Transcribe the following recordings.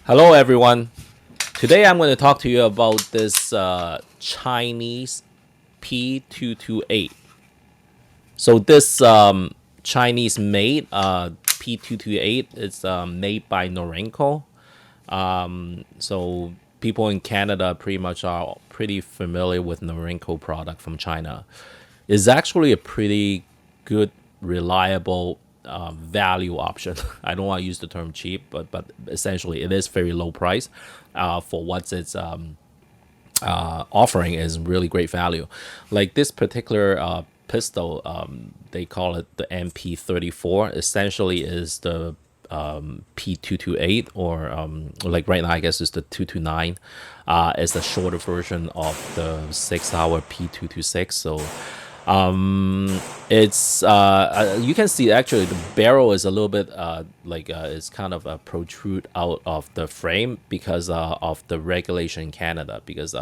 Hello, everyone. Today I'm going to talk to you about this Chinese P228. So this Chinese made P228 is made by Norinco. So people in Canada pretty much are pretty familiar with Norinco product from China. It's actually a pretty good, reliable value option. I don't want to use the term cheap, but essentially it is very low price for what it's offering is really great value. Like this particular pistol, they call it the NP34. Essentially, is the P228 or like right now I guess it's the 229. It's the shorter version of the 6-hour P226. So it's you can see actually the barrel is a little bit it's kind of protrude out of the frame because of the regulation in Canada, because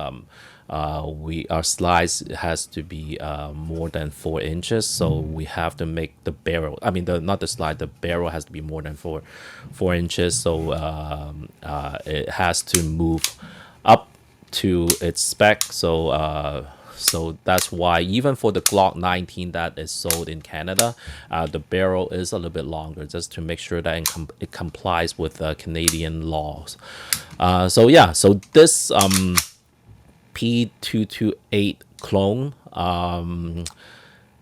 we our slice has to be more than 4 inches, so we have to make the barrel, I mean the not the slide, the barrel has to be more than four inches, so it has to move up to its spec. So that's why even for the Glock 19 that is sold in Canada, the barrel is a little bit longer, just to make sure that it complies with Canadian laws. So yeah, so this P228 clone,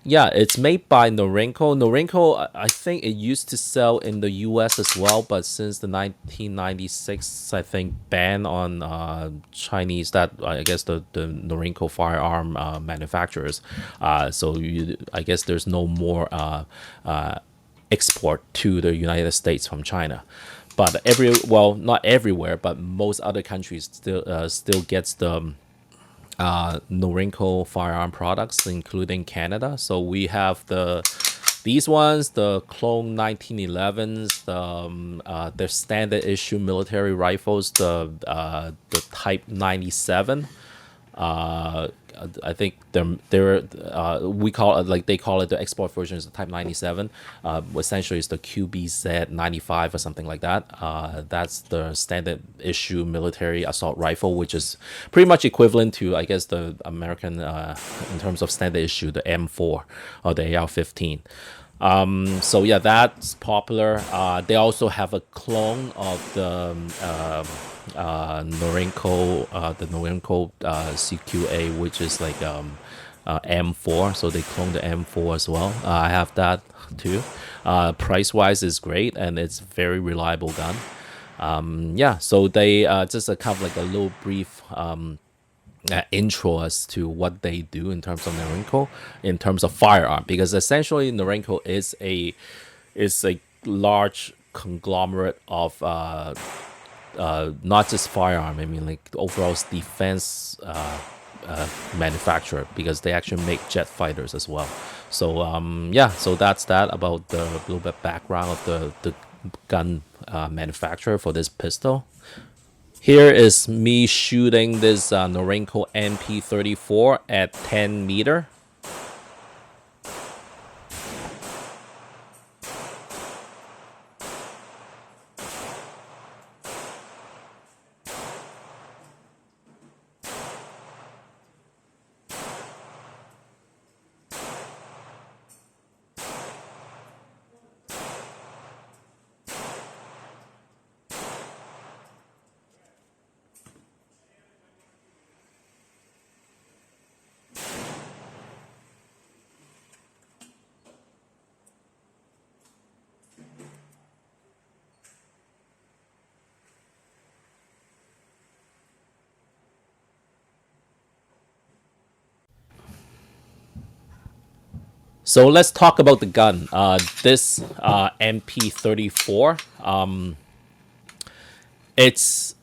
yeah, it's made by Norinco. Norinco, I think it used to sell in the U.S. as well, but since the 1996, I think, ban on Chinese, that I guess the Norinco firearm manufacturers. I guess there's no more export to the United States from China. But not everywhere, but most other countries still gets the Norinco firearm products, including Canada. So we have these ones, the Clone 1911s, their standard issue military rifles, the Type 97. I think we call it, like they call it, the export version is the Type 97. Essentially, it's the QBZ 95 or something like that. That's the standard issue military assault rifle, which is pretty much equivalent to, I guess, the American in terms of standard issue, the M4 or the AR-15. So yeah, that's popular. They also have a clone of the Norinco CQA, which is like M4. So they clone the M4 as well. I have that too. Price wise is great, and it's very reliable gun. Yeah, so they just kind of like a little brief intro as to what they do in terms of Norinco, in terms of firearm, because essentially Norinco is a large conglomerate of not just firearm. I mean, like overall defense manufacturer, because they actually make jet fighters as well. So yeah, so that's that about the little bit background of the gun manufacturer for this pistol. Here is me shooting this Norinco NP34 at 10 meter. So let's talk about the gun. This MP34, it's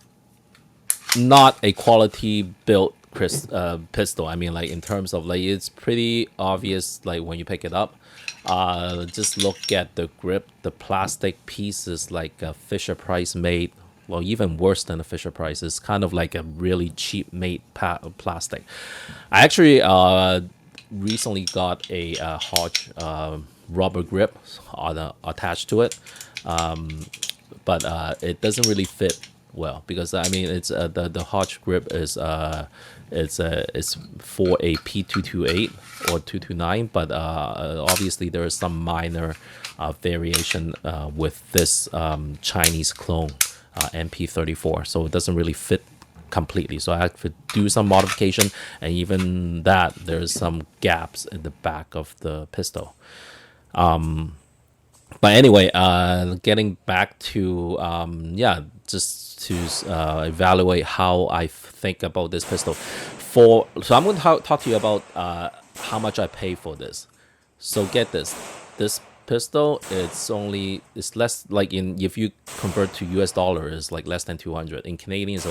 not a quality built pistol. I mean, like in terms of, like, it's pretty obvious, like when you pick it up. Just look at the grip. The plastic piece is like a Fisher Price made. Well, even worse than a Fisher Price. It's kind of like a really cheap made plastic. I actually recently got a Hodge rubber grip attached to it, but it doesn't really fit well, because I mean it's the Hodge grip is it's for a P228 or 229, but obviously there is some minor variation with this Chinese clone NP34, so it doesn't really fit completely. So I have to do some modification, and even that there's some gaps in the back of the pistol. But anyway, getting back to just to evaluate how I think about this pistol. So I'm going to talk to you about how much I pay for this. So get this pistol, it's less, like, in, if you convert to US dollar, is like less than 200. In Canadian, it's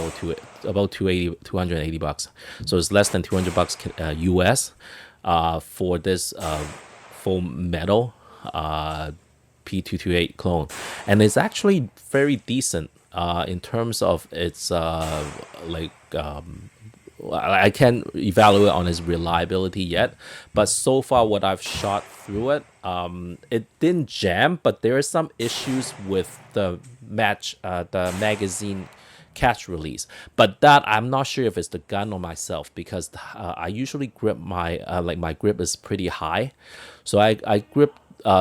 about 280 bucks. So it's less than 200 bucks US for this full metal P228 clone, and it's actually very decent in terms of its I can't evaluate on its reliability yet, but so far what I've shot through it, it didn't jam, but there are some issues with the magazine catch release. But that I'm not sure if it's the gun or myself, because I usually grip my my grip is pretty high, so I grip.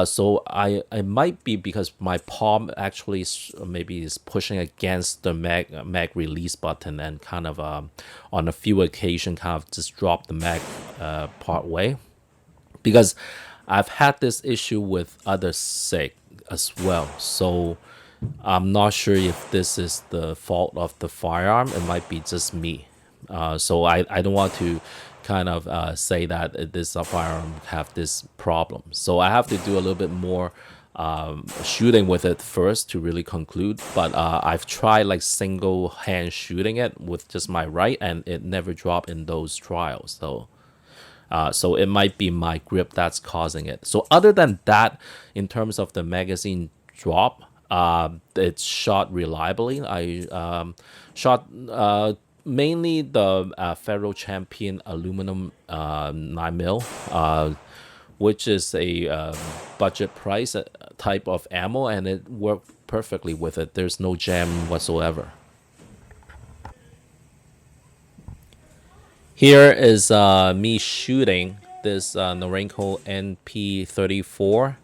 So I might be because my palm actually maybe is pushing against the mag release button, and kind of on a few occasions kind of just drop the mag part way, because I've had this issue with other SIG as well. So I'm not sure if this is the fault of the firearm. It might be just me. So I don't want to kind of say that this firearm have this problem. So I have to do a little bit more shooting with it first to really conclude. But I've tried like single hand shooting it with just my right, and it never dropped in those trials. So it might be my grip that's causing it. So other than that, in terms of the magazine drop, it's shot reliably. I shot mainly the Federal Champion aluminum 9mm, which is a budget price type of ammo, and it worked perfectly with it. There's no jam whatsoever. Here is me shooting this Norinco NP34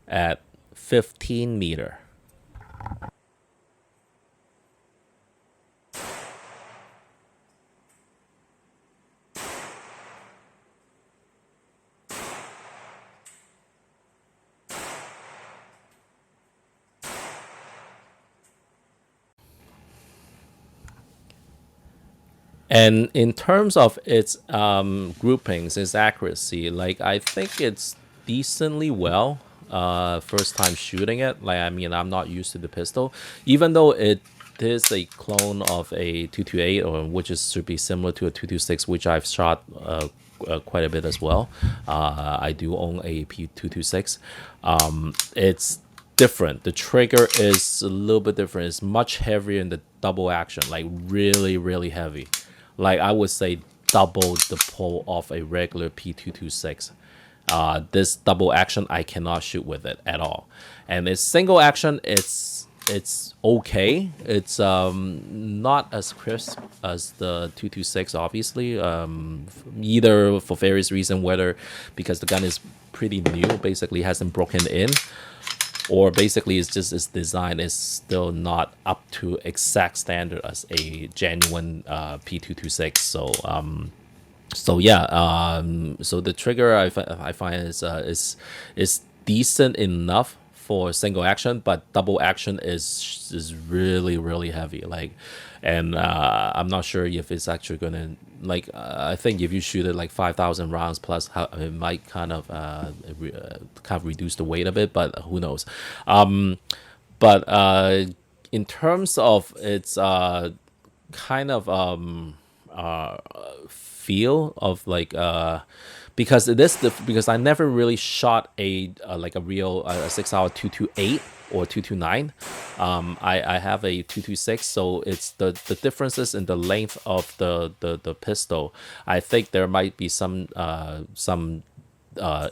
at 15 meter. And in terms of its groupings, its accuracy, like, I think it's decently well. First time shooting it, like, I mean, I'm not used to the pistol, even though it is a clone of a 228, or which is should be similar to a 226, which I've shot quite a bit as well. I do own a P226. It's different. The trigger is a little bit different. It's much heavier in the double action, like really, really heavy. Like, I would say double the pull of a regular P226. This double action, I cannot shoot with it at all. And it's single action, it's okay. It's not as crisp as the 226, obviously. Either for various reasons, whether because the gun is pretty new, basically hasn't broken in, or basically it's just its design is still not up to exact standard as a genuine P226. So yeah, so the trigger I find is decent enough for single action, but double action is really, really heavy. Like, and I'm not sure if it's actually gonna, like, I think if you shoot it like 5,000 rounds plus, it might kind of reduce the weight a bit, but who knows. But in terms of its kind of feel of like because because I never really shot a like a real 6-hour 228 or 229. I have a 226, so it's the differences in the length of the pistol. I think there might be some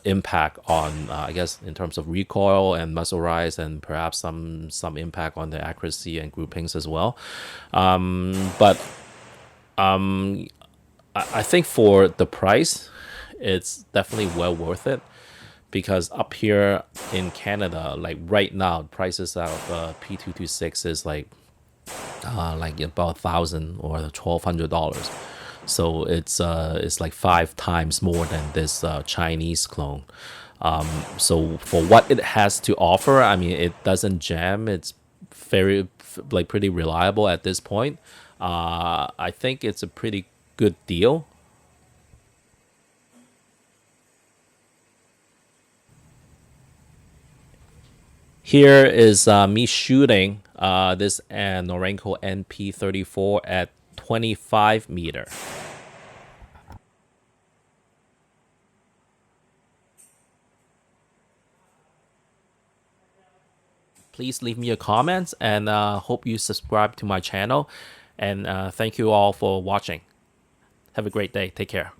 impact on, I guess, in terms of recoil and muzzle rise, and perhaps some impact on the accuracy and groupings as well. But I think for the price, it's definitely well worth it, because up here in Canada, like right now, prices of P226 is like about $1,000 or $1,200. So it's like 5 times more than this Chinese clone. So for what it has to offer, I mean, it doesn't jam. It's very like pretty reliable at this point. I think it's a pretty good deal. Here is me shooting this Norinco NP34 at 25 meter. Please leave me a comment, and hope you subscribe to my channel. And thank you all for watching. Have a great day. Take care.